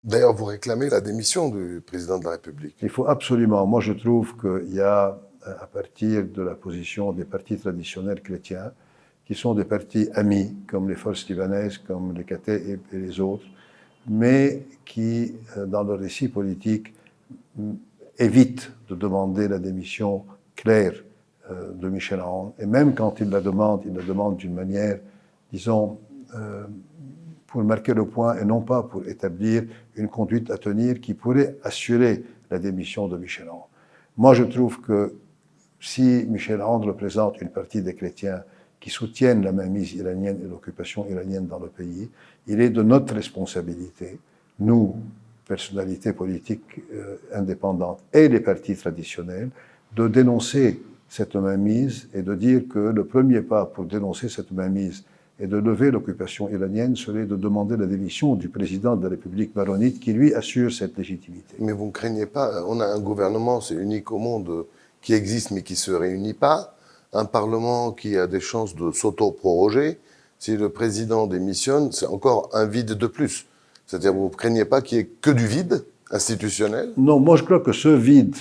D'ailleurs, vous réclamez la démission du président de la République. Il faut absolument. Moi, je trouve qu'il y a, à partir de la position des partis traditionnels chrétiens, qui sont des partis amis, comme les forces libanaises, comme les cathés et les autres, mais qui, dans leur récit politique, évitent de demander la démission claire de Michel Aoun. Et même quand ils la demandent d'une manière, disons, pour marquer le point et non pas pour établir une conduite à tenir qui pourrait assurer la démission de Michel Aoun. Moi, je trouve que si Michel Aoun représente une partie des chrétiens qui soutiennent la mainmise iranienne et l'occupation iranienne dans le pays, il est de notre responsabilité, nous, personnalités politiques indépendantes et les partis traditionnels, de dénoncer cette mainmise et de dire que le premier pas pour dénoncer cette mainmise et de lever l'occupation iranienne serait de demander la démission du président de la République maronite qui, lui, assure cette légitimité. Mais vous ne craignez pas, on a un gouvernement, c'est unique au monde, qui existe mais qui ne se réunit pas, un Parlement qui a des chances de s'auto-proroger. Si le président démissionne, c'est encore un vide de plus. C'est-à-dire, vous ne craignez pas qu'il n'y ait que du vide institutionnel? Non, moi je crois que ce vide,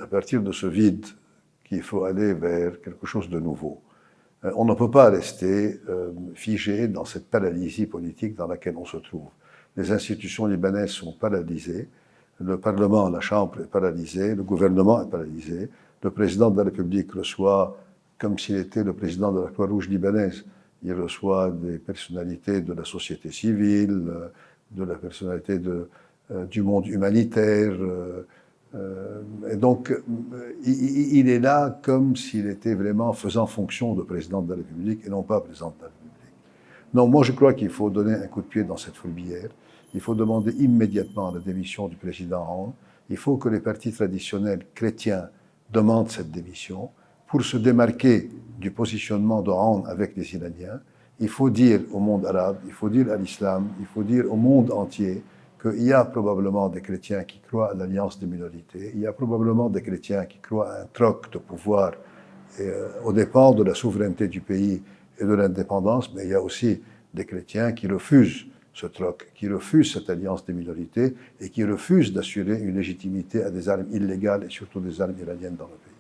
à partir de ce vide, qu'il faut aller vers quelque chose de nouveau. On ne peut pas rester figé dans cette paralysie politique dans laquelle on se trouve. Les institutions libanaises sont paralysées, le Parlement, la Chambre est paralysée, le gouvernement est paralysé, le président de la République reçoit, comme s'il était le président de la Croix-Rouge libanaise, il reçoit des personnalités de la société civile, de la personnalité du monde humanitaire, et donc, il est là comme s'il était vraiment faisant fonction de président de la République et non pas président de la République. Non, moi je crois qu'il faut donner un coup de pied dans cette fourmilière. Il faut demander immédiatement la démission du président Aoun. Il faut que les partis traditionnels chrétiens demandent cette démission pour se démarquer du positionnement de Aoun avec les Iraniens. Il faut dire au monde arabe, il faut dire à l'islam, il faut dire au monde entier qu'il y a probablement des chrétiens qui croient à l'alliance des minorités, il y a probablement des chrétiens qui croient à un troc de pouvoir aux dépens de la souveraineté du pays et de l'indépendance, mais il y a aussi des chrétiens qui refusent ce troc, qui refusent cette alliance des minorités et qui refusent d'assurer une légitimité à des armes illégales et surtout des armes iraniennes dans le pays.